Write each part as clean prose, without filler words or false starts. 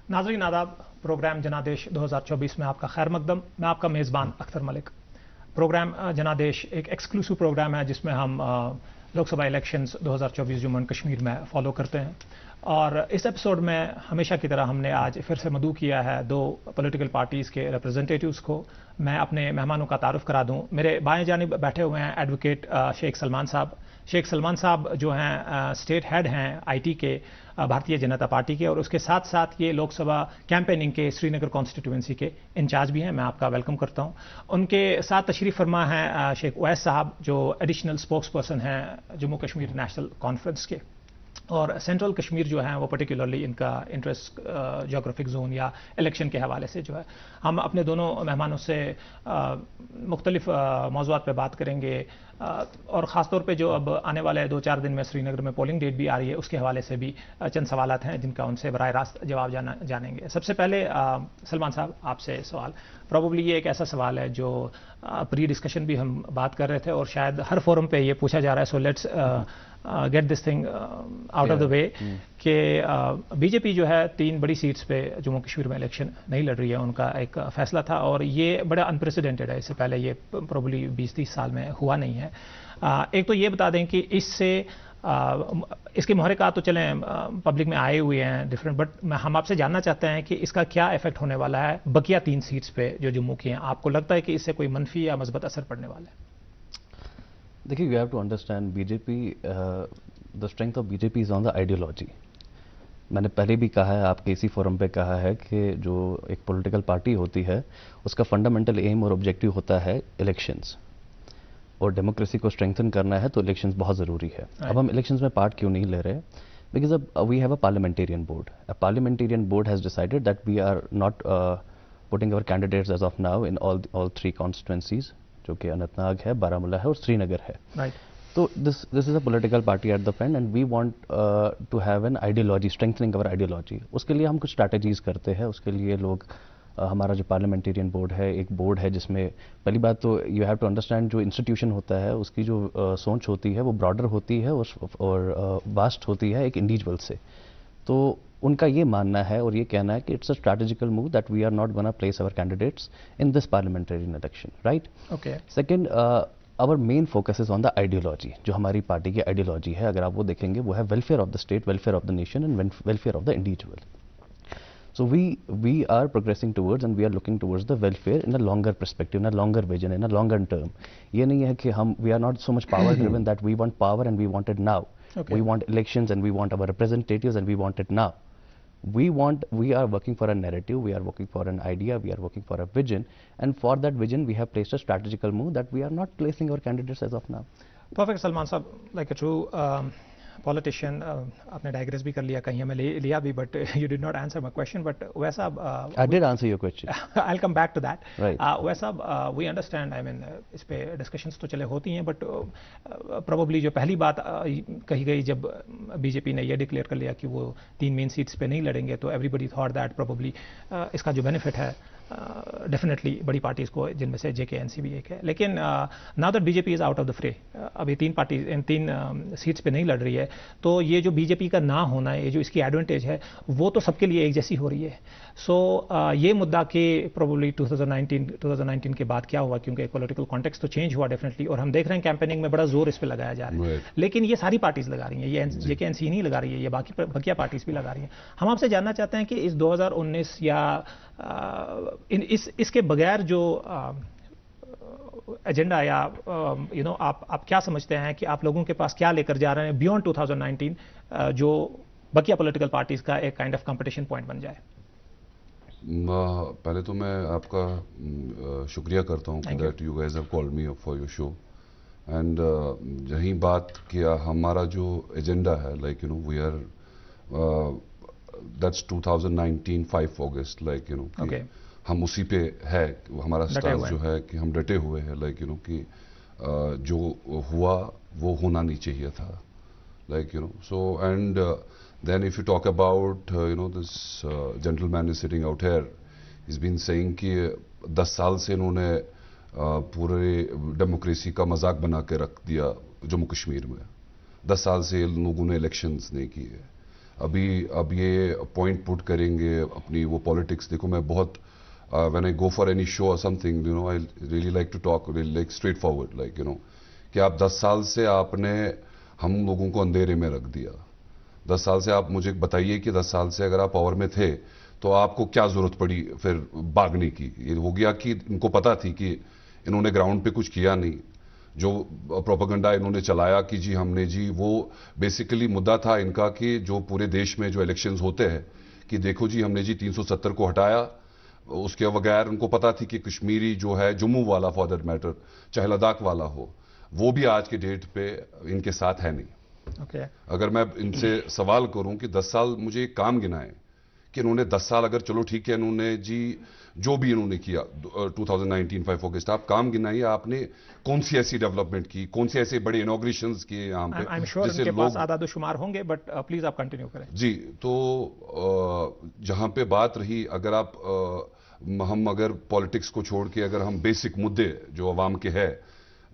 नाज़रीन आदाब, प्रोग्राम जनादेश 2024 में आपका खैर मकदम। मैं आपका मेज़बान अख्तर मलिक। प्रोग्राम जनादेश एक एक्सक्लूसिव प्रोग्राम है जिसमें हम लोकसभा इलेक्शंस 2024 जम्मू एंड कश्मीर में फॉलो करते हैं। और इस एपिसोड में हमेशा की तरह हमने आज फिर से मदऊ किया है दो पॉलिटिकल पार्टीज़ के रिप्रेजेंटेटिव्स को। मैं अपने मेहमानों का तारुफ करा दूं। मेरे बाएं जानिब बैठे हुए हैं एडवोकेट शेख सलमान साहब। शेख सलमान साहब जो हैं स्टेट हेड हैं आईटी के भारतीय जनता पार्टी के, और उसके साथ साथ ये लोकसभा कैंपेनिंग के श्रीनगर कॉन्स्टिट्यूंसी के इंचार्ज भी हैं। मैं आपका वेलकम करता हूं। उनके साथ तशरीफ फरमा हैं शेख उवैस साहब जो एडिशनल स्पोक्स पर्सन हैं जम्मू कश्मीर नेशनल कॉन्फ्रेंस के, और सेंट्रल कश्मीर जो है वो पर्टिकुलरली इनका इंटरेस्ट जोग्राफिक जोन या इलेक्शन के हवाले से जो है। हम अपने दोनों मेहमानों से मुख्तलिफ मौज़ूआत पे बात करेंगे, और ख़ास तौर पे जो अब आने वाले 2-4 दिन में श्रीनगर में पोलिंग डेट भी आ रही है उसके हवाले से भी चंद सवालात हैं जिनका उनसे बराह रास्त जवाब जानेंगे। सबसे पहले सलमान साहब आपसे सवाल, प्रॉबली ये एक ऐसा सवाल है जो प्री डिस्कशन भी हम बात कर रहे थे और शायद हर फोरम पे ये पूछा जा रहा है, so let's get this thing out of the way कि बीजेपी जो है 3 बड़ी सीट्स पे जम्मू कश्मीर में इलेक्शन नहीं लड़ रही है। उनका एक फैसला था और ये बड़ा अनप्रेसिडेंटेड है, इससे पहले ये प्रॉबली 20-30 साल में हुआ नहीं है। एक तो ये बता दें कि इससे इसके मुहर्रिकात तो चलें पब्लिक में आए हुए हैं डिफरेंट, बट हम आपसे जानना चाहते हैं कि इसका क्या इफेक्ट होने वाला है बकिया 3 सीट्स पे जो जम्मू की हैं। आपको लगता है कि इससे कोई मनफी या मस्बत असर पड़ने वाला है? देखिए, you have to understand BJP, the strength of BJP is on the ideology. मैंने पहले भी कहा है, आपके इसी फोरम पे कहा है कि जो एक पॉलिटिकल पार्टी होती है उसका फंडामेंटल एम और ऑब्जेक्टिव होता है इलेक्शंस, और डेमोक्रेसी को स्ट्रेंथन करना है तो इलेक्शंस बहुत ज़रूरी है। अब हम इलेक्शंस में पार्ट क्यों नहीं ले रहे? बिकॉज अब we have a parliamentarian board. A parliamentarian board has decided that we are not putting our candidates as of now in all 3 constituencies, जो कि अनंतनाग है, बारामूला है और श्रीनगर है। राइट। तो this is a political party at the front and we want to have an ideology, strengthening our ideology. उसके लिए हम कुछ स्ट्रैटेजीज करते हैं। उसके लिए लोग हमारा जो पार्लियामेंटेरियन बोर्ड है, एक बोर्ड है जिसमें पहली बात तो यू हैव टू अंडरस्टैंड जो इंस्टीट्यूशन होता है उसकी जो सोच होती है वो ब्रॉडर होती है और वास्ट होती है एक इंडिविजुअल से। तो उनका ये मानना है और ये कहना है कि it's a strategical move that we are not gonna place our candidates in this parliamentarian election, right? Okay. Second, our main focus is on the ideology. जो हमारी पार्टी की आइडियोलॉजी है, अगर आप वो देखेंगे, वो है welfare of the state, welfare of the nation and welfare of the individual. So we are progressing towards and we are looking towards the welfare in a longer perspective, in a longer vision, in a longer term. ये नहीं है कि हम we are not so much power driven that we want power and we want it now. Okay. We want elections and we want our representatives and we want it now. We are working for a narrative, we are working for an idea, we are working for a vision, and for that vision we have placed a strategical move that we are not placing our candidates as of now. Perfect, Salman साहब, like a true politician आपने digress भी कर लिया, कहीं हमें लिया भी, but you did not answer my question. But वैसा I did answer your question, I will come back to that. Right. वैसा वी अंडरस्टैंड, आई मीन इस पे डिस्कशंस तो चले होती हैं, बट प्रोबेबली जो पहली बात कही गई जब बीजेपी ने ये डिक्लेयर कर लिया कि वो 3 मेन सीट्स पे नहीं लड़ेंगे, तो एवरीबडी थॉट दैट प्रोबेबली इसका जो बेनिफिट है डेफिनेटली बड़ी पार्टीज को, जिनमें से जेकेएनसी भी एक है। लेकिन now that BJP is out of the फ्रे, अभी 3 पार्टी इन 3 सीट्स पे नहीं लड़ रही है, तो ये जो बीजेपी का ना होना, ये जो इसकी एडवांटेज है वो तो सबके लिए एक जैसी हो रही है। सो ये मुद्दा कि प्रोबेबली 2019 के बाद क्या हुआ, क्योंकि पॉलिटिकल कॉन्टेक्स्ट तो चेंज हुआ डेफिनेटली, और हम देख रहे हैं कैंपेनिंग में बड़ा जोर इस पे लगाया जा रहा है। लेकिन ये सारी पार्टीज लगा रही हैं, ये जेकेएनसी नहीं लगा रही है, ये बकिया पार्टीज भी लगा रही हैं। हम आपसे जानना चाहते हैं कि इस 2019 या इसके बगैर जो एजेंडा या आप क्या समझते हैं कि आप लोगों के पास क्या लेकर जा रहे हैं बियॉन्ड 2019, जो बकिया पॉलिटिकल पार्टीज का एक काइंड ऑफ कंपटीशन पॉइंट बन जाए? पहले तो मैं आपका शुक्रिया करता हूँ that you guys have called me for your show, and यही बात किया हमारा जो एजेंडा है, लाइक वी आर दैट्स 2019 5 अगस्त, लाइक हम उसी पे है, हमारा स्टांस जो है कि हम डटे हुए हैं, लाइक कि जो हुआ वो होना नहीं चाहिए था, like so and then if you talk about this gentleman is sitting out here, is been saying कि 10 साल से इन्होंने पूरे डेमोक्रेसी का मजाक बना के रख दिया जम्मू कश्मीर में। 10 साल से लोगों ने इलेक्शंस नहीं किए। अब ये पॉइंट पुट करेंगे अपनी वो पॉलिटिक्स। देखो मैं बहुत when I go for any show और something, you know, I really like to talk like straightforward, like you know, कि आप 10 साल से आपने हम लोगों को अंधेरे में रख दिया। 10 साल से आप मुझे बताइए कि 10 साल से अगर आप पावर में थे तो आपको क्या जरूरत पड़ी फिर भागने की? ये हो गया कि इनको पता थी कि इन्होंने ग्राउंड पे कुछ किया नहीं। जो प्रोपेगेंडा इन्होंने चलाया कि जी हमने जी, वो बेसिकली मुद्दा था इनका कि जो पूरे देश में जो इलेक्शंस होते हैं कि देखो जी हमने जी 370 को हटाया, उसके बगैर उनको पता थी कि कश्मीरी जो है, जम्मू वाला फॉर दैट मैटर, चाहे लद्दाख वाला हो, वो भी आज के डेट पे इनके साथ है नहीं। अगर मैं इनसे सवाल करूं कि 10 साल मुझे एक काम गिनाए कि इन्होंने 10 साल, अगर चलो ठीक है इन्होंने जी जो भी इन्होंने किया 2019 5 अगस्त, आप काम गिनाइए आपने कौन सी ऐसी डेवलपमेंट की, कौन से ऐसे बड़े इनॉग्रेशंस किए यहाँ पे। I'm sure इनके पास आदाद शुमार होंगे, बट प्लीज आप कंटिन्यू करें। जी, तो जहां पे बात रही, अगर आप हम अगर पॉलिटिक्स को छोड़ के अगर हम बेसिक मुद्दे जो अवाम के है,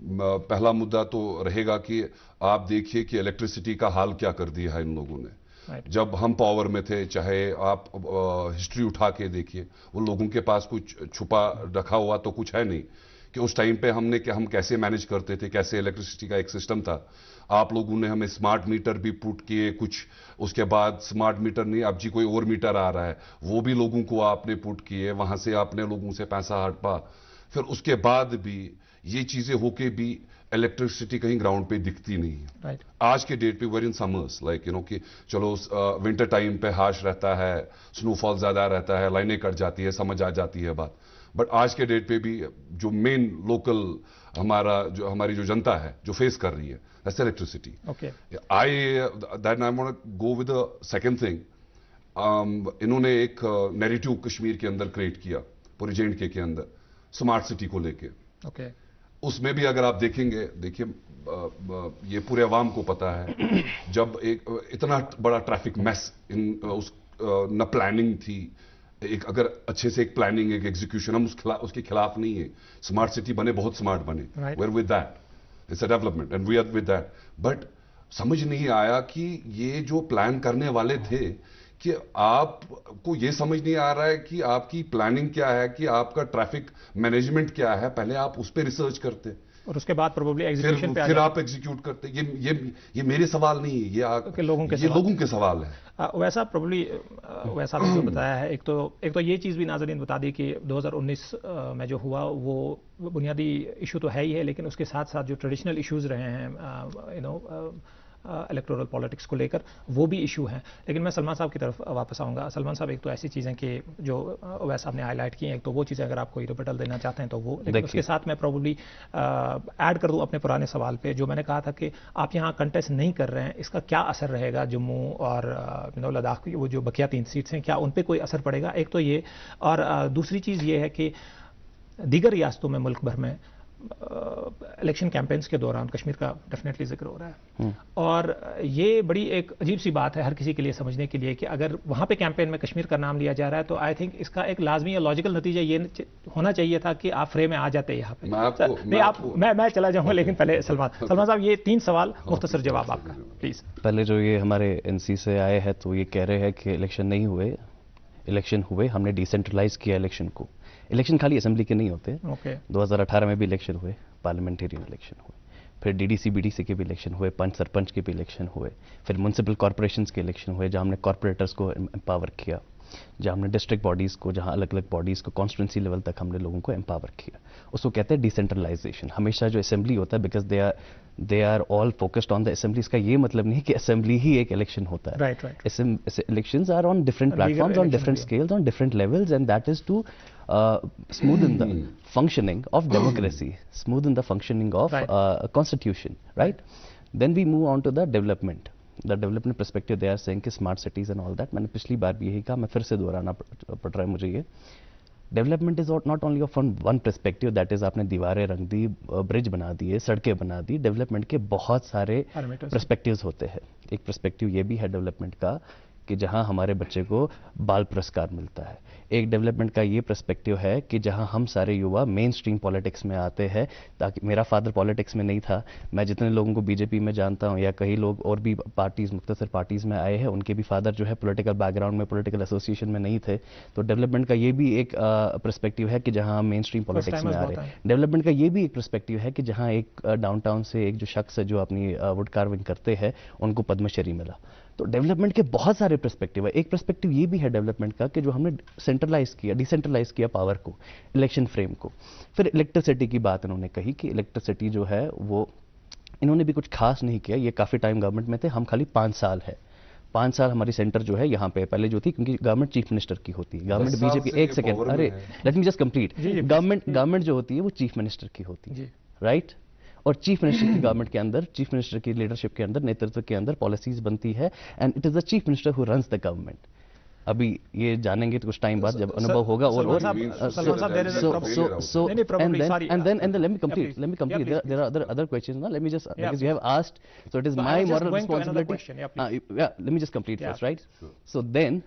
पहला मुद्दा तो रहेगा कि आप देखिए कि इलेक्ट्रिसिटी का हाल क्या कर दिया है इन लोगों ने। जब हम पावर में थे, चाहे आप हिस्ट्री उठा के देखिए, वो लोगों के पास कुछ छुपा रखा हुआ तो कुछ है नहीं कि उस टाइम पे हम कैसे मैनेज करते थे, कैसे इलेक्ट्रिसिटी का एक सिस्टम था। आप लोगों ने हमें स्मार्ट मीटर भी पुट किए कुछ, उसके बाद स्मार्ट मीटर नहीं, अब जी कोई और मीटर आ रहा है, वो भी लोगों को आपने पुट किए, वहां से आपने लोगों से पैसा हड़पा। फिर उसके बाद भी ये चीजें होके भी इलेक्ट्रिसिटी कहीं ग्राउंड पे दिखती नहीं है। आज के डेट पे where in summers, like you know, कि चलो विंटर टाइम पे हार्श रहता है, स्नोफॉल ज्यादा रहता है, लाइनें कट जाती है, समझ आ जाती है बात। बट आज के डेट पे भी जो मेन लोकल हमारी जो जनता है जो फेस कर रही है, that's electricity. I want go with the second thing. इन्होंने एक नैरेटिव कश्मीर के अंदर क्रिएट किया, पूरे J&K के अंदर, स्मार्ट सिटी को लेके। उसमें भी अगर आप देखेंगे, देखिए ये पूरे अवाम को पता है, जब एक इतना बड़ा ट्रैफिक मैस न प्लानिंग थी, एक अगर अच्छे से एक प्लानिंग, एक एग्जीक्यूशन, हम उसके खिलाफ नहीं है। स्मार्ट सिटी बने, बहुत स्मार्ट बने, we are with that, it's a development and we are with that. But समझ नहीं आया कि ये जो प्लान करने वाले थे, कि आपको ये समझ नहीं आ रहा है कि आपकी प्लानिंग क्या है, कि आपका ट्रैफिक मैनेजमेंट क्या है। पहले आप उस पर रिसर्च करते और उसके बाद प्रोबेबली एग्जीक्यूशन पे फिर आप एग्जीक्यूट करते। ये मेरे सवाल नहीं है, ये लोगों के सवाल है। वैसा प्रोबेबली वैसा जो बताया है, एक तो ये चीज़ भी नाज़रीन बता दी कि 2019 में जो हुआ वो बुनियादी इशू तो है ही है, लेकिन उसके साथ साथ जो ट्रेडिशनल इश्यूज रहे हैं इलेक्टोरल पॉलिटिक्स को लेकर, वो भी इशू हैं। लेकिन मैं सलमान साहब की तरफ वापस आऊँगा। सलमान साहब, एक तो ऐसी चीज़ें कि जो वैसा आपने हाईलाइट की हैं, एक तो वो चीज़ें अगर आप कोई रिपोर्टल देना चाहते हैं तो वो, लेकिन उसके साथ मैं प्रोबेबली ऐड कर दूँ अपने पुराने सवाल पे, जो मैंने कहा था कि आप यहाँ कंटेस्ट नहीं कर रहे हैं, इसका क्या असर रहेगा जम्मू और लद्दाख की वो जो बकिया 3 सीट्स हैं, क्या उन पर कोई असर पड़ेगा? एक तो ये, और दूसरी चीज़ ये है कि दीगर रियासतों में मुल्क भर में इलेक्शन कैंपेन्स के दौरान कश्मीर का डेफिनेटली जिक्र हो रहा है, और ये बड़ी एक अजीब सी बात है हर किसी के लिए समझने के लिए कि अगर वहां पे कैंपेन में कश्मीर का नाम लिया जा रहा है, तो आई थिंक इसका एक लाजमी या लॉजिकल नतीजा ये होना चाहिए था कि आप फ्रेम में आ जाते यहाँ पे। मैं चला जाऊंगा, लेकिन पहले सलमान साहब, ये 3 सवाल मुख्तसर जवाब आपका प्लीज। पहले जो ये हमारे NC से आए हैं, तो ये कह रहे हैं कि इलेक्शन नहीं हुए, इलेक्शन हुए, हमने डिसेंट्रलाइज किया इलेक्शन को। इलेक्शन खाली असेंबली के नहीं होते। 2018 में भी इलेक्शन हुए, पार्लियामेंटेरियन इलेक्शन हुए, फिर DDC BDC के भी इलेक्शन हुए, पंच सरपंच के भी इलेक्शन हुए, फिर म्यूनसिपल कॉर्पोरेशंस के इलेक्शन हुए, जहां हमने कॉर्पोरेटर्स को एम्पावर किया, जहां हमने डिस्ट्रिक्ट बॉडीज़ को, जहां अलग अलग बॉडीज़ को कॉन्स्टिट्यूंसी लेवल तक हमने लोगों को एम्पावर किया। उसको कहते हैं डिसेंट्रलाइजेशन। हमेशा जो असेंबली होता है, because they are all focused on the assembly, इसका ये मतलब नहीं कि असेंबली ही एक इलेक्शन होता है। Elections are on different platforms, on different scales, on different levels, and that is to smoothen the functioning of democracy, smoothen the functioning of constitution, right? Then we move on to the development perspective. They are saying कि smart cities and all that. मैंने पिछली बार भी यही कहा, मैं फिर से दोहराना पड़ रहा है मुझे ये। Development is not only from one perspective, that is आपने दीवारें रंग दी, ब्रिज बना दिए, सड़कें बना दी। डेवलपमेंट के बहुत सारे परस्पेक्टिव्स होते हैं। एक परस्पेक्टिव ये भी है डेवलपमेंट का कि जहां हमारे बच्चे को बाल पुरस्कार मिलता है। एक डेवलपमेंट का ये पर्सपेक्टिव है कि जहां हम सारे युवा मेन स्ट्रीम पॉलिटिक्स में आते हैं, ताकि मेरा फादर पॉलिटिक्स में नहीं था, मैं जितने लोगों को बीजेपी में जानता हूं या कई लोग और भी पार्टीज मुख्तसर पार्टीज में आए हैं, उनके भी फादर जो है पॉलिटिकल बैकग्राउंड में, पॉलिटिकल एसोसिएशन में नहीं थे। तो डेवलपमेंट का ये भी एक पर्सपेक्टिव है कि जहां हम मेन स्ट्रीम पॉलिटिक्स में आ रहे हैं। डेवलपमेंट का ये भी एक पर्सपेक्टिव है कि जहां एक डाउनटाउन से एक जो शख्स है जो अपनी वुड कार्विंग करते हैं, उनको पद्मश्री मिला। तो डेवलपमेंट के बहुत सारे पर्सपेक्टिव है। एक पर्सपेक्टिव ये भी है डेवलपमेंट का कि जो हमने सेंट्रलाइज किया, डिसेंट्रलाइज किया पावर को, इलेक्शन फ्रेम को। फिर इलेक्ट्रिसिटी की बात इन्होंने कही कि इलेक्ट्रिसिटी जो है वो इन्होंने भी कुछ खास नहीं किया। ये काफ़ी टाइम गवर्नमेंट में थे, हम खाली 5 साल है। 5 साल हमारी सेंटर जो है यहाँ पे पहले जो थी, क्योंकि गवर्नमेंट चीफ मिनिस्टर की होती है, गवर्नमेंट बीजेपी, एक सेकेंड, अरे let me just complete. Government जो होती है वो चीफ मिनिस्टर की होती है, राइट? और चीफ मिनिस्टर की गवर्नमेंट के अंदर, चीफ मिनिस्टर की लीडरशिप के अंदर, नेतृत्व के अंदर पॉलिसीज बनती है, and it is the chief minister who runs the government. अभी ये जानेंगे तो कुछ टाइम बाद जब अनुभव होगा। और and then let me complete there are other questions now, let me just because you have asked, so it is my moral responsibility. Let me just complete first, right? So then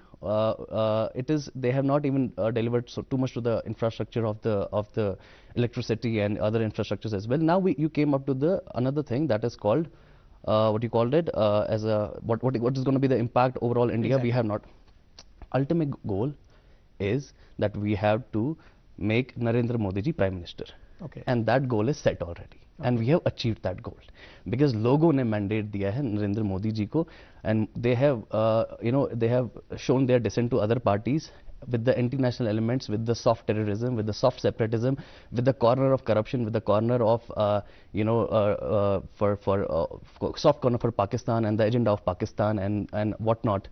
it is, they have not even delivered so too much to the infrastructure of the electricity and other infrastructures as well. Now you came up to the another thing that is called what you called it as a what is going to be the impact overall India. Exactly. We have not. Ultimate goal is that we have to make Narendra Modi ji Prime Minister. Okay. And that goal is set already. Okay. And we have achieved that goal. Because लोगों ने mandate दिया है नरेंद्र मोदी जी को, and they have, they have shown their dissent to other parties with the anti-national elements, with the soft terrorism, with the soft separatism, with the corner of corruption, with the corner of, soft corner for Pakistan and the agenda of Pakistan and whatnot.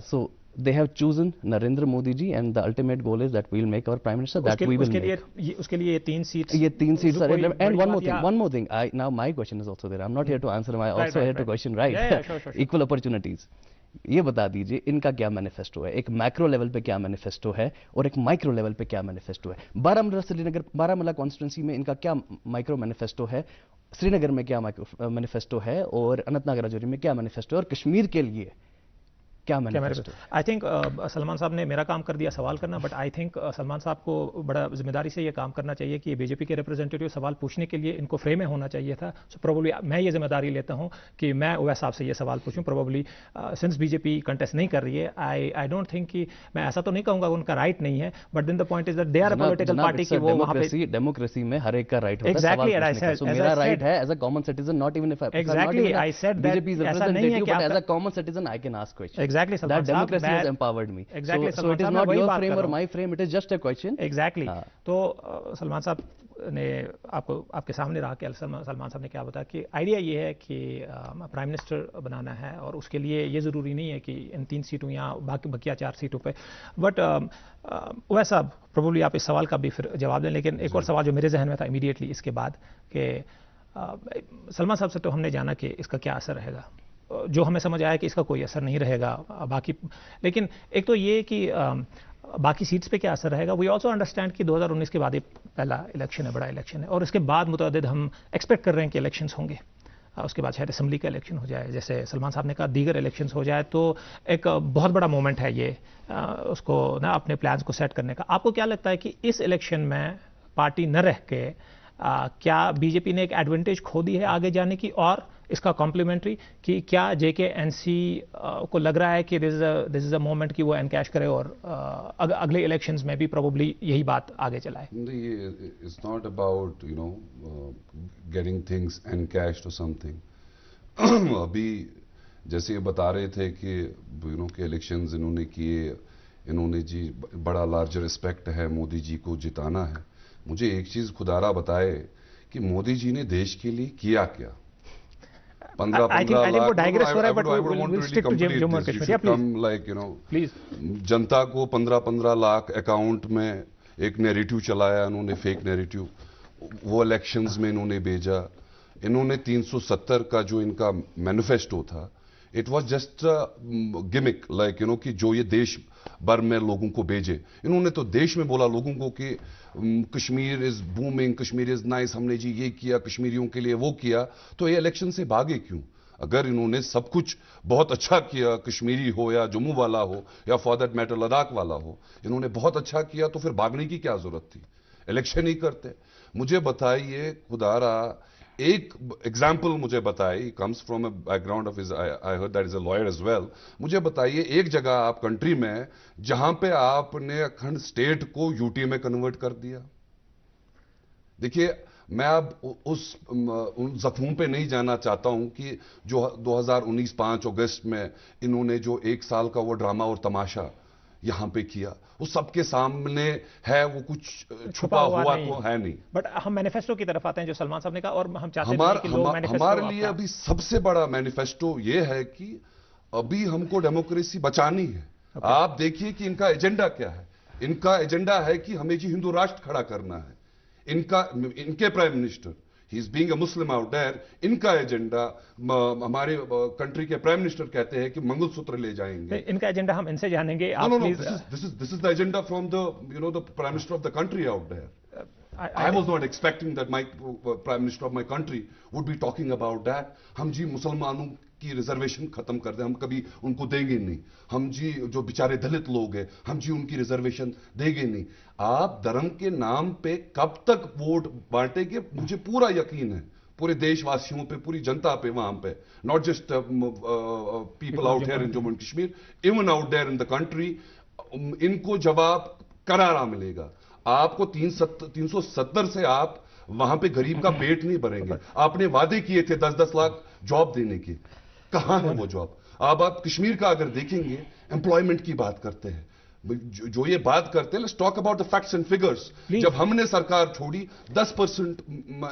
So they have chosen Narendra Modi ji, and the ultimate goal is that we will make our prime minister. That we will make. उसके लिए ये 3 seats. ये 3 seats are relevant. And one more thing. Now my question is also there. I'm not here to answer. I also here to question, right? Yeah, sure. Equal opportunities. ये बता दीजिए इनका क्या manifesto है, एक मैक्रो लेवल पे क्या manifesto है और एक माइक्रो लेवल पे क्या मैनिफेस्टो है। बारामूला कॉन्स्टिट्यूंसी में इनका क्या माइक्रो मैनिफेस्टो है, श्रीनगर में क्या माइक्रो मैनिफेस्टो है, और अनंतनाग राजौरी में क्या मैनिफेस्टो है, और कश्मीर के लिए क्या मैनिफेस्टो? आई थिंक सलमान साहब ने मेरा काम कर दिया सवाल करना, बट आई थिंक सलमान साहब को बड़ा जिम्मेदारी से ये काम करना चाहिए कि बीजेपी के रिप्रेजेंटेटिव सवाल पूछने के लिए इनको फ्रेम में होना चाहिए था। सो प्रोबेबली मैं ये जिम्मेदारी लेता हूँ कि मैं उवैस साहब से ये सवाल पूछूं। प्रोबेबली सिंस बीजेपी कंटेस्ट नहीं कर रही है, आई डोंट थिंक कि मैं ऐसा तो नहीं कहूंगा उनका राइट नहीं है, but then the point is that they are a political party कि वो वहां पे डेमोक्रेसी में हर एक का राइट होता है। एग्जैक्टली, सो मेरा राइट है as a common citizen, not even if exactly I said BJP is representative, but as a common citizen I can ask question. Exactly, Salman sahab has empowered me. Exactly. So it is not your frame or my frame, it is just a question. Exactly. तो सलमान साहब ने आपके सामने रहा कि सलमान साहब ने क्या बताया कि आइडिया ये है कि प्राइम मिनिस्टर बनाना है, और उसके लिए ये ज़रूरी नहीं है कि इन 3 सीटों या बकिया 4 सीटों पे, बट वैसा साहब प्रोबेबली आप इस सवाल का भी फिर जवाब दें। लेकिन एक और सवाल जो मेरे जहन में था इमीडिएटली इसके बाद कि सलमान साहब से तो हमने जाना कि इसका क्या असर रहेगा, जो हमें समझ आया कि इसका कोई असर नहीं रहेगा बाकी, लेकिन एक तो ये कि बाकी सीट्स पे क्या असर रहेगा। वी ऑल्सो अंडरस्टैंड कि 2019 के बाद ये पहला इलेक्शन है, बड़ा इलेक्शन है, और इसके बाद मुतअद्दिद हम एक्सपेक्ट कर रहे हैं कि इलेक्शंस होंगे। उसके बाद शायद असेंबली का इलेक्शन हो जाए, जैसे सलमान साहब ने कहा दीगर इलेक्शंस हो जाए, तो एक बहुत बड़ा मोमेंट है ये उसको ना अपने प्लान्स को सेट करने का। आपको क्या लगता है कि इस इलेक्शन में पार्टी न रह के क्या बीजेपी ने एक एडवांटेज खो दी है आगे जाने की, और इसका कॉम्प्लीमेंट्री कि क्या जेकेएनसी को लग रहा है कि दिस इज अ मोमेंट कि वो एनकैश करे और अगले इलेक्शंस में भी प्रोबेबली यही बात आगे चलाए? It's not about getting things encashed और समथिंग। अभी जैसे ये बता रहे थे कि के इलेक्शंस इन्होंने किए, इन्होंने जी बड़ा लार्जर रिस्पेक्ट है, मोदी जी को जिताना है। मुझे एक चीज खुदारा बताए कि मोदी जी ने देश के लिए किया क्या। 15 जनता को 15 लाख अकाउंट में एक नैरेटिव चलाया इन्होंने, फेक नैरेटिव, वो इलेक्शंस में इन्होंने भेजा। इन्होंने 370 का जो इनका मैनिफेस्टो था, इट वाज जस्ट गिमिक, कि जो ये देश भर में लोगों को भेजे। इन्होंने तो देश में बोला लोगों को कि Kashmir is booming, Kashmir is nice, हमने जी ये किया, कश्मीरियों के लिए वो किया। तो ये इलेक्शन से भागे क्यों? अगर इन्होंने सब कुछ बहुत अच्छा किया, कश्मीरी हो या जम्मू वाला हो या फॉर दैट मैटर लद्दाख वाला हो, इन्होंने बहुत अच्छा किया, तो फिर भागने की क्या जरूरत थी? इलेक्शन ही करते। मुझे बताइए खुदारा, एक एग्जाम्पल मुझे बताइए, comes from a background of I heard that is a lawyer as well. मुझे बताइए एक जगह आप कंट्री में जहां पे आपने अखंड स्टेट को यूटी में कन्वर्ट कर दिया। देखिए, मैं अब उन जख्मों पे नहीं जाना चाहता हूं कि जो 2019 5 अगस्त में इन्होंने जो 1 साल का वो ड्रामा और तमाशा यहां पे किया, वो सबके सामने है, वो कुछ छुपा हुआ तो है नहीं। बट हम मैनिफेस्टो की तरफ आते हैं जो सलमान साहब ने कहा, और हम चाहते हैं कि लोग मैनिफेस्टो, हमारे लिए अभी सबसे बड़ा मैनिफेस्टो ये है कि अभी हमको डेमोक्रेसी बचानी है। आप देखिए कि इनका एजेंडा क्या है। इनका एजेंडा है कि हमें जी हिंदू राष्ट्र खड़ा करना है। इनके prime minister, he is being a Muslim out there, इनका एजेंडा, हमारे कंट्री के प्राइम मिनिस्टर कहते हैं कि मंगलसूत्र ले जाएंगे। इनका एजेंडा हम इनसे जानेंगे। This is the agenda from the prime minister of the country out there. I was not expecting that my prime minister of my country would be talking about that. हम जी मुसलमानों की रिजर्वेशन खत्म कर दें, हम कभी उनको देंगे नहीं। हम जी जो बेचारे दलित लोग हैं, हम जी उनकी रिजर्वेशन देंगे नहीं। आप धर्म के नाम पे कब तक वोट बांटेंगे? मुझे पूरा यकीन है पूरे देशवासियों पे, पूरी जनता पे वहां पे, not just people out here in Jammu and Kashmir, even out there in the country, इनको जवाब करारा मिलेगा। आपको 370 से आप वहां पे गरीब का पेट नहीं भरेंगे। आपने वादे किए थे 10-10 लाख जॉब देने के, कहां है वो जॉब? अब आप कश्मीर का अगर देखेंगे, एम्प्लॉयमेंट की बात करते हैं, जो ये बात करते हैं, let's talk about the facts and figures. जब हमने सरकार छोड़ी 10%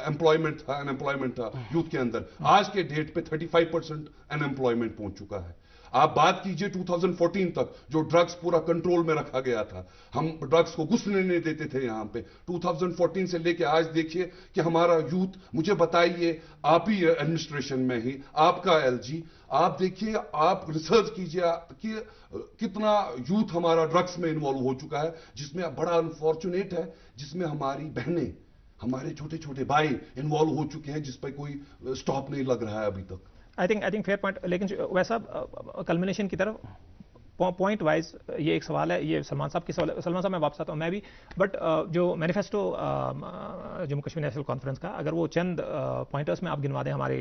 एम्प्लॉयमेंट था यूथ के अंदर। आज के डेट पे 35% अनएम्प्लॉयमेंट पहुंच चुका है। आप बात कीजिए 2014 तक, जो ड्रग्स पूरा कंट्रोल में रखा गया था, हम ड्रग्स को घुसने नहीं देते थे यहां पे। 2014 से लेके आज देखिए कि हमारा यूथ, मुझे बताइए, आप ही एडमिनिस्ट्रेशन में ही, आपका एलजी, आप देखिए, आप रिसर्च कीजिए कि कितना यूथ हमारा ड्रग्स में इन्वॉल्व हो चुका है, जिसमें बड़ा अनफॉर्चुनेट है, जिसमें हमारी बहनें, हमारे छोटे छोटे भाई इन्वॉल्व हो चुके हैं, जिस पर कोई स्टॉप नहीं लग रहा है अभी तक। I think fair point. लेकिन वैसा कल्मिनेशन की तरफ पॉइंट वाइज ये एक सवाल है, ये सलमान साहब की सवाल है। सलमान साहब मैं वापस आता हूँ मैं भी, बट जो manifesto Jammu Kashmir national conference का, अगर वो चंद पॉइंटर्स में आप गिनवा दें, हमारे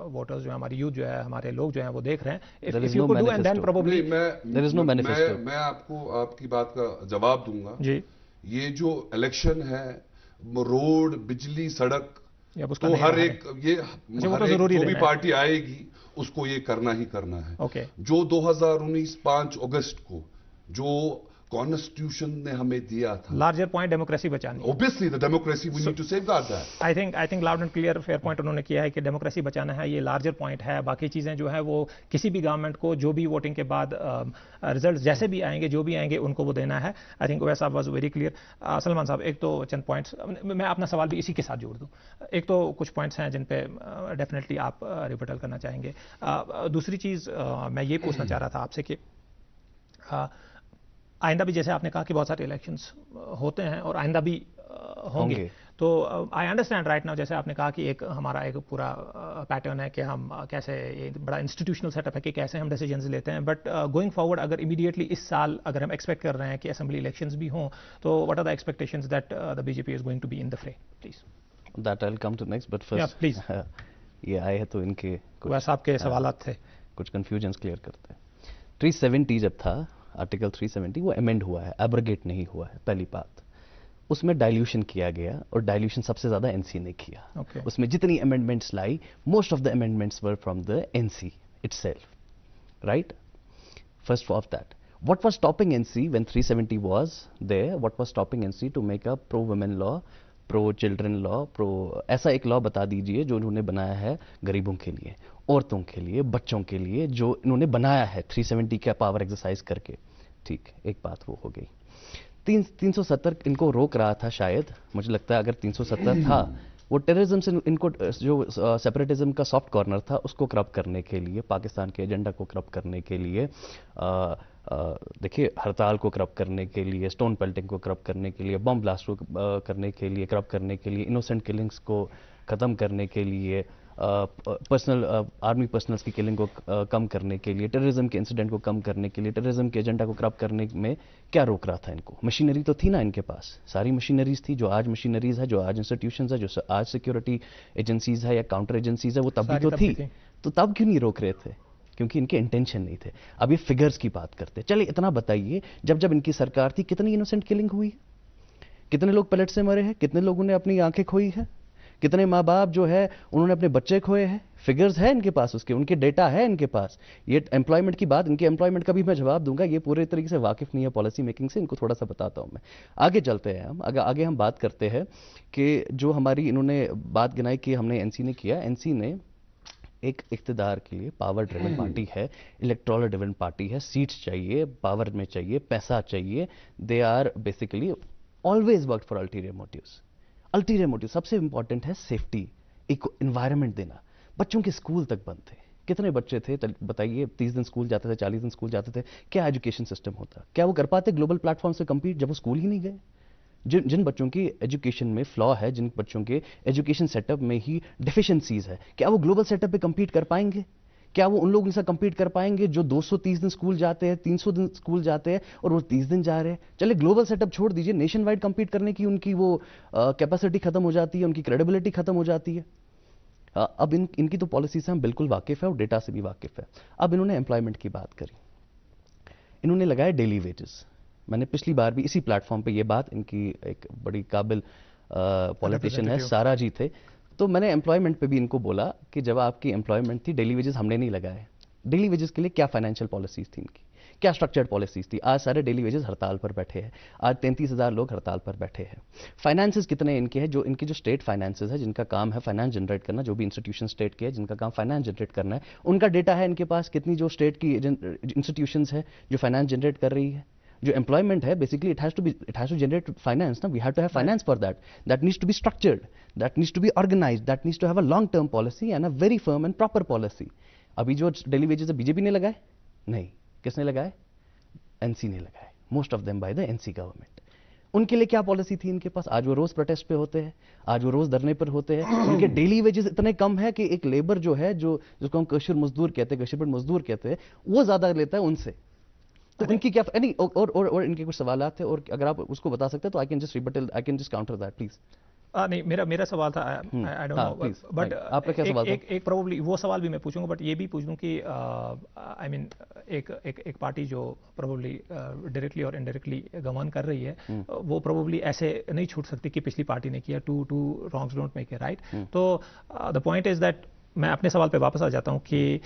वोटर्स जो है, हमारी यूथ जो है, हमारे लोग जो हैं वो देख रहे हैं, if you could do and then probably there is no manifesto. मैं आपको आपकी बात का जवाब दूंगा जी। ये जो इलेक्शन है, रोड, बिजली, सड़क, तो हर एक ये जो भी पार्टी आएगी उसको ये करना ही करना है। जो 2019 5 अगस्त को जो कॉन्स्टिट्यूशन ने हमें दिया था, लार्जर पॉइंट डेमोक्रेसी बचानी। Obviously the democracy we need to safeguard that. I think loud and clear fair point उन्होंने किया है कि डेमोक्रेसी बचाना है, ये लार्जर पॉइंट है। बाकी चीजें जो है वो किसी भी गवर्नमेंट को जो भी वोटिंग के बाद रिजल्ट जैसे भी आएंगे, जो भी आएंगे, उनको वो देना है। आई थिंक वैसा वाज वेरी क्लियर। सलमान साहब, एक तो चंद पॉइंट्स, मैं अपना सवाल भी इसी के साथ जोड़ दूं। एक तो कुछ पॉइंट्स हैं जिन पे डेफिनेटली आप रिबटल करना चाहेंगे। दूसरी चीज मैं ये पूछना चाह रहा था आपसे कि आइंदा भी, जैसे आपने कहा कि बहुत सारे इलेक्शंस होते हैं और आइंदा भी होंगे, तो आई अंडरस्टैंड राइट नाउ, जैसे आपने कहा कि एक हमारा एक पूरा पैटर्न है कि हम कैसे, ये बड़ा इंस्टीट्यूशनल सेटअप है कि कैसे हम डिसीजंस लेते हैं। बट गोइंग फॉरवर्ड, अगर इमीडिएटली इस साल अगर हम एक्सपेक्ट कर रहे हैं कि असेंबली इलेक्शंस भी हों, तो what are the expectations that the BJP is going to be in the fray? Please that I will come to next, but first please ये आए हैं तो इनके वैसे आपके सवालात थे, कुछ कंफ्यूजन्स क्लियर करते हैं। 370 जब था, आर्टिकल 370 वो अमेंड हुआ है, एब्रोगेट नहीं हुआ है। पहली बात, उसमें डाइल्यूशन किया गया, और डाइल्यूशन सबसे ज्यादा एनसी ने किया। उसमें जितनी amendments lie, most of the amendments were from the NC itself, right? First of that, what was stopping NC when 370 was there? What was stopping NC to make a pro women law, pro children law, pro ऐसा एक law बता दीजिए जो इन्होंने बनाया है गरीबों के लिए, औरतों के लिए, बच्चों के लिए, जो इन्होंने बनाया है 370 का पावर एक्सरसाइज करके। ठीक, एक बात वो हो गई। 370 इनको रोक रहा था शायद, मुझे लगता है अगर 370 था, वो टेररिज्म से इनको, जो सेपरेटिज्म का सॉफ्ट कॉर्नर था उसको करप्ट करने के लिए, पाकिस्तान के एजेंडा को करप्ट करने के लिए, देखिए हड़ताल को करप्ट करने के लिए, स्टोन पेल्टिंग को करप्ट करने के लिए, बम ब्लास्ट को करने के लिए, करप्ट करने के लिए, इनोसेंट किलिंग्स को ख़त्म करने के लिए, पर्सनल आर्मी पर्सनल्स की किलिंग को कम करने के लिए, टेररिज्म के इंसिडेंट को कम करने के लिए, टेररिज्म के एजेंडा को करप्ट करने में क्या रोक रहा था इनको? मशीनरी तो थी ना इनके पास, सारी मशीनरीज थी, जो आज मशीनरीज है, जो आज इंस्टीट्यूशंस है, जो आज सिक्योरिटी एजेंसीज है या काउंटर एजेंसीज है, वो तब भी तो थी। तो तब क्यों नहीं रोक रहे थे? क्योंकि इनके इंटेंशन नहीं थे। अब ये फिगर्स की बात करते, चलिए इतना बताइए, जब जब इनकी सरकार थी कितनी इनोसेंट किलिंग हुई है? कितने लोग पैलेट से मरे हैं? कितने लोगों ने अपनी आंखें खोई है? कितने माँ बाप जो है उन्होंने अपने बच्चे खोए हैं? फिगर्स है इनके पास, उसके उनके डेटा है इनके पास। ये एम्प्लॉयमेंट की बात, इनके एम्प्लॉयमेंट का भी मैं जवाब दूंगा, ये पूरे तरीके से वाकिफ नहीं है पॉलिसी मेकिंग से, इनको थोड़ा सा बताता हूं मैं। आगे चलते हैं हम, आगे हम बात करते हैं कि जो हमारी इन्होंने बात गिनाई कि हमने एनसी ने किया, एनसी ने एक इख्तिदार के लिए पावर ड्रिवन पार्टी है, इलेक्टोरल ड्रिवन पार्टी है, सीट्स चाहिए, पावर में चाहिए, पैसा चाहिए। They are basically always work for ulterior motives. Ulterior motive सबसे इंपॉर्टेंट है सेफ्टी, एक एनवायरनमेंट देना। बच्चों के स्कूल तक बंद थे, कितने बच्चे थे बताइए? 30 दिन स्कूल जाते थे, 40 दिन स्कूल जाते थे। क्या एजुकेशन सिस्टम होता? क्या वो कर पाते ग्लोबल प्लेटफॉर्म से कंपीट जब वो स्कूल ही नहीं गए? जिन बच्चों की एजुकेशन में फ्लॉ है, जिन बच्चों के एजुकेशन सेटअप में ही डेफिशिएंसीज है, क्या वो ग्लोबल सेटअप पे कंपीट कर पाएंगे? क्या वो उन लोगों से कंपीट कर पाएंगे जो 230 दिन स्कूल जाते हैं, 300 दिन स्कूल जाते हैं और वो 30 दिन जा रहे हैं? चलिए ग्लोबल सेटअप छोड़ दीजिए, नेशन वाइड कंपीट करने की उनकी वो कैपेसिटी खत्म हो जाती है, उनकी क्रेडिबिलिटी खत्म हो जाती है। अब इनकी तो पॉलिसी से हम बिल्कुल वाकिफ है और डेटा से भी वाकिफ है। अब इन्होंने एम्प्लॉयमेंट की बात करी, इन्होंने लगाया डेली वेजेस। मैंने पिछली बार भी इसी प्लेटफॉर्म पे ये बात, इनकी एक बड़ी काबिल पॉलिटिशियन है सारा जी थे, तो मैंने एम्प्लॉयमेंट पे भी इनको बोला कि जब आपकी एम्प्लॉयमेंट थी, डेली वेजेस हमने नहीं लगाए। डेली वेजेस के लिए क्या फाइनेंशियल पॉलिसीज थी इनकी, क्या स्ट्रक्चर्ड पॉलिसीज थी? आज सारे डेली वेजेस हड़ताल पर बैठे हैं, आज 33,000 लोग हड़ताल पर बैठे हैं। फाइनेंसेस कितने इनके हैं? जो इनके जो स्टेट फाइनेंसेस है, जिनका काम है फाइनेंस जनरेट करना, जो भी इंस्टीट्यूशन स्टेट के है जिनका काम फाइनेंस जनरेट करना है, उनका डेटा है इनके पास। कितनी जो स्टेट की इंस्टीट्यूशंस है जो फाइनेंस जनरेट कर रही है, जो एम्प्लॉयमेंट है, basically it has to generate finance ना, we have to have finance for that needs to be structured, that needs to be organised, that needs to have a long term policy and a very firm and proper policy. अभी जो daily wages BJP ने लगाए? नहीं। किसने लगाए? NC ने लगाए, most of them by the NC government. उनके लिए क्या पॉलिसी थी इनके पास? आज वो रोज प्रोटेस्ट पे होते हैं, आज वो रोज धरने पर होते हैं। उनके डेली वेजेस इतने कम है कि एक लेबर जो है, जो जिसको हम कशर मजदूर कहते हैं, कशर मजदूर कहते हैं, वो ज्यादा लेता है उनसे। तो इनकी क्या नहीं, और इनके कुछ सवाल थे, और अगर आप उसको बता सकते हैं तो I can just counter that please. नहीं, मेरा सवाल था, आई डोंट नो, बट आपका क्या सवाल था? एक प्रोबेबली वो सवाल भी मैं पूछूंगा, बट ये भी पूछ लूं कि आई मीन एक पार्टी जो प्रोबेबली डायरेक्टली और इनडायरेक्टली गवर्न कर रही है, वो प्रोबेबली ऐसे नहीं छूट सकती कि पिछली पार्टी ने किया, two wrongs don't make a right. तो द पॉइंट इज दैट, मैं अपने सवाल पे वापस आ जाता हूं कि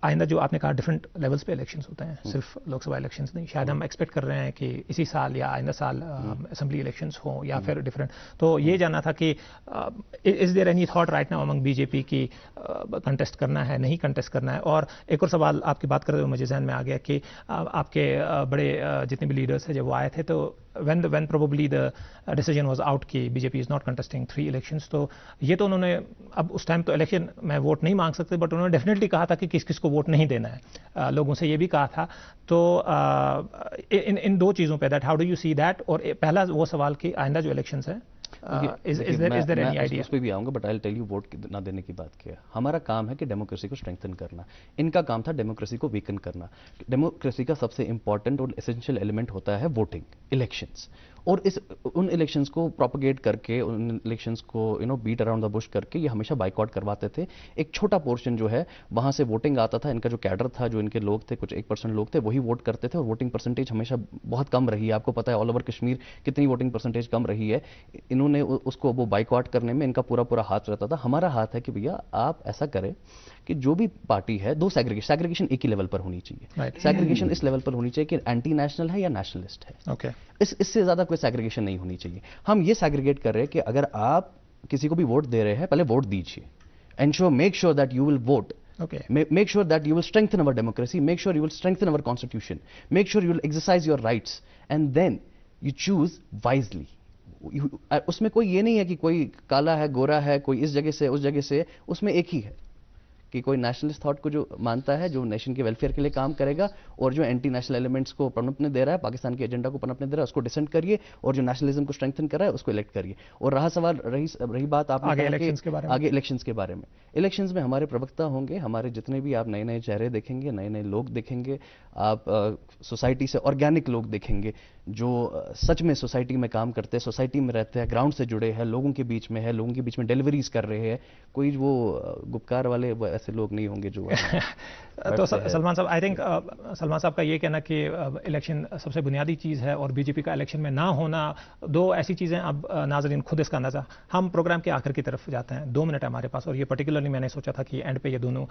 आइंदा जो आपने कहा डिफरेंट लेवल्स पे इलेक्शंस होते हैं, सिर्फ लोकसभा इलेक्शंस नहीं, शायद हम एक्सपेक्ट कर रहे हैं कि इसी साल या आइंदा साल असेंबली इलेक्शंस हो या फिर डिफरेंट। तो ये जानना था कि is there any thought right now among BJP की कंटेस्ट करना है, नहीं कंटेस्ट करना है? और एक और सवाल आपकी बात करते हुए मुझे जहन में आ गया कि आपके बड़े जितने भी लीडर्स हैं जब वो आए थे, तो when probably the decision was out कि BJP is not contesting 3 elections, तो ये तो उन्होंने, अब उस टाइम तो इलेक्शन में वोट नहीं मांग सकते, बट उन्होंने डेफिनेटली कहा था कि किस किस को वोट नहीं देना है, लोगों से ये भी कहा था। तो इन दो चीज़ों पे, that how do you see that? और पहला वो सवाल कि आइंदा जो इलेक्शंस है, इज देयर एनी आइडिया? उस पे भी आऊंगा, but I will tell you vote ना देने की बात किया। हमारा काम है कि डेमोक्रेसी को स्ट्रेंथन करना, इनका काम था डेमोक्रेसी को वीकन करना। डेमोक्रेसी का सबसे इंपॉर्टेंट और एसेंशियल एलिमेंट होता है वोटिंग, इलेक्शंस। और उन इलेक्शंस को प्रोपेगेट करके, उन इलेक्शंस को बीट अराउंड द बुश करके ये हमेशा बाइकआउट करवाते थे। एक छोटा पोर्शन जो है वहां से वोटिंग आता था, इनका जो कैडर था, जो इनके लोग थे, कुछ 1% लोग थे, वही वोट करते थे, और वोटिंग परसेंटेज हमेशा बहुत कम रही है। आपको पता है ऑल ओवर कश्मीर कितनी वोटिंग परसेंटेज कम रही है। इन्होंने उसको वो बाइकआउट करने में इनका पूरा हाथ रहता था। हमारा हाथ है कि भैया आप ऐसा करें कि जो भी पार्टी है, दो सैग्रीगेशन एक ही लेवल पर होनी चाहिए। सैग्रीगेशन इस लेवल पर होनी चाहिए कि एंटी नेशनल है या नेशनलिस्ट है। ओके, इससे ज्यादा कोई सैग्रीगेशन नहीं होनी चाहिए। हम ये सैग्रीगेट कर रहे हैं कि अगर आप किसी को भी वोट दे रहे हैं, पहले वोट दीजिए, ensure, make sure that you will vote, make sure that you will strengthen our democracy, make sure you will strengthen our constitution, make sure you will exercise your rights, and then you choose wisely. उसमें कोई ये नहीं है कि कोई काला है, गोरा है, कोई इस जगह से उस जगह से, उसमें एक ही है कि कोई नेशनलिस्ट थॉट को जो मानता है, जो नेशन के वेलफेयर के लिए काम करेगा, और जो एंटी नेशनल एलिमेंट्स को पनपने दे रहा है, पाकिस्तान के एजेंडा को पनपने दे रहा है, उसको डिसेंट करिए, और जो नेशनलिज्म को स्ट्रेंथन कर रहा है उसको इलेक्ट करिए। और रहा सवाल, रही बात आपने आगे इलेक्शंस के बारे में, आगे इलेक्शंस के बारे में, इलेक्शंस में हमारे प्रवक्ता होंगे, हमारे जितने भी आप नए नए चेहरे देखेंगे, नए नए लोग देखेंगे, आप सोसाइटी से ऑर्गेनिक लोग देखेंगे जो सच में सोसाइटी में काम करते हैं, सोसाइटी में रहते हैं, ग्राउंड से जुड़े हैं, लोगों के बीच में है, लोगों के बीच में डिलीवरीज कर रहे हैं। कोई वो गुपकार वाले वो ऐसे लोग नहीं होंगे जो तो सलमान साहब, आई थिंक सलमान साहब का ये कहना कि इलेक्शन सबसे बुनियादी चीज़ है और बीजेपी का इलेक्शन में ना होना दो ऐसी चीज़ें। अब नाजरीन खुद इसका अंदाजा, हम प्रोग्राम के आखिर की तरफ जाते हैं, 2 मिनट है हमारे पास, और ये पर्टिकुलरली मैंने सोचा था कि एंड पे ये दोनों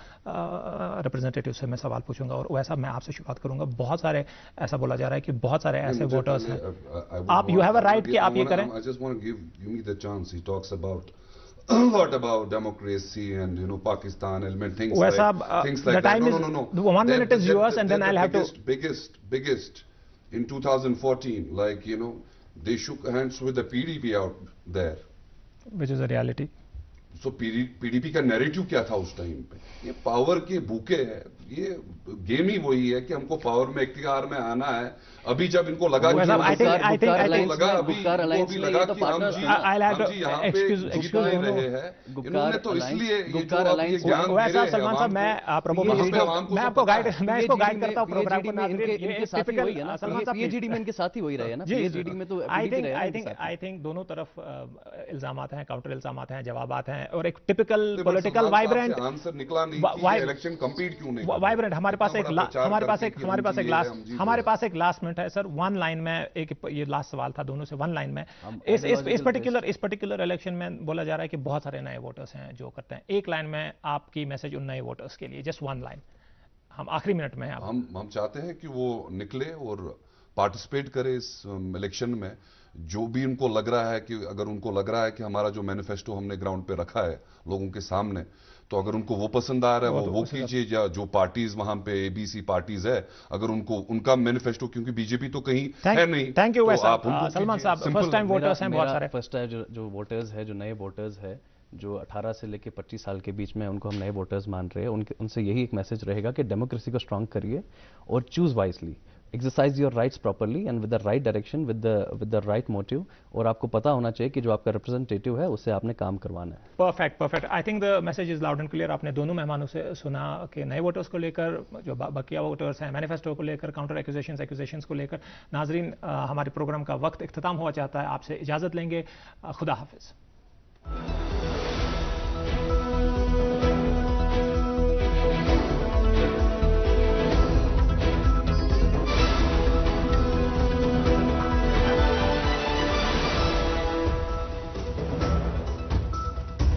रिप्रेजेंटेटिव से मैं सवाल पूछूंगा। और वैसा मैं आपसे शुरुआत करूंगा। बहुत सारे ऐसा बोला जा रहा है कि बहुत सारे ऐसे वोटर्स हैं, आप यू हैव अ राइट कि आप ये करें। I just want to give me the chance. He talks about a lot about democracy and Pakistan element things like things like the time that. No. The 1 minute is yours, and then I'll have to biggest in 2014. Like they shook hands with the PDP out there, which is a reality. So PDP का narrative क्या था उस time पे? ये power के भूखे है, ये गेम ही वही है कि हमको पावर में इख्तियार में आना है। अभी जब इनको लगा कि I think लगा अभी लगा कि हम जी यहाँ पे जुटाए रहे हैं, इन्होंने तो इसलिए ये जो आप ये ज्ञान दे रहे हैं सलमान साहब, मैं आपको मैं इसको गाइड करता हूँ प्रोग्राम को। ये टिपिकल सलमान साहब, पीएचडी में इनके साथ ही वही रहे ना, पीएचडी में तो आई थिंक दोनों तरफ इल्जामात हैं, काउंटर इल्जामात हैं, जवाबात हैं, और एक टिपिकल पॉलिटिकल वाइब्रेंट आंसर निकला नहीं कि इलेक्शन कंप्लीट क्यों नहीं वाइब्रेंट। हमारे पास एक लास्ट मिनट है सर, 1 लाइन में एक ये लास्ट सवाल था दोनों से, 1 लाइन में इस पर्टिकुलर इलेक्शन में बोला जा रहा है कि बहुत सारे नए वोटर्स हैं जो करते हैं। 1 लाइन में आपकी मैसेज उन नए वोटर्स के लिए, जस्ट 1 लाइन, हम आखिरी मिनट में हैं। हम चाहते हैं कि वो निकले और पार्टिसिपेट करे इस इलेक्शन में। जो भी उनको लग रहा है कि अगर उनको लग रहा है कि हमारा जो मैनिफेस्टो हमने ग्राउंड पे रखा है लोगों के सामने, तो अगर उनको वो पसंद आ रहा है वो कीजिए, या जो पार्टीज वहां पे ABC पार्टीज है, अगर उनको उनका मैनिफेस्टो, क्योंकि बीजेपी तो कहीं है नहीं। थैंक यू सलमान साहब, फर्स्ट टाइम वोटर्स हैं बहुत सारे। फर्स्ट टाइम जो वोटर्स है, जो नए वोटर्स है, जो 18 से लेकर 25 साल के बीच में, उनको हम नए वोटर्स मान रहे हैं। उनसे यही एक मैसेज रहेगा कि डेमोक्रेसी को स्ट्रांग करिए और choose wisely, exercise your rights properly and with the right direction, with the right motive. और आपको पता होना चाहिए कि जो आपका रिप्रेजेंटेटिव है उससे आपने काम करवाना है। Perfect. I think the message is loud and clear. आपने दोनों मेहमानों से सुना कि नए वोटर्स को लेकर, जो बकिया वोटर्स हैं, मैनिफेस्टो को लेकर, काउंटर एक्यूजेशंस को लेकर। नाजरीन, हमारे प्रोग्राम का वक्त इख्तिताम हुआ चाहता है, आपसे इजाजत लेंगे। खुदा हाफिज।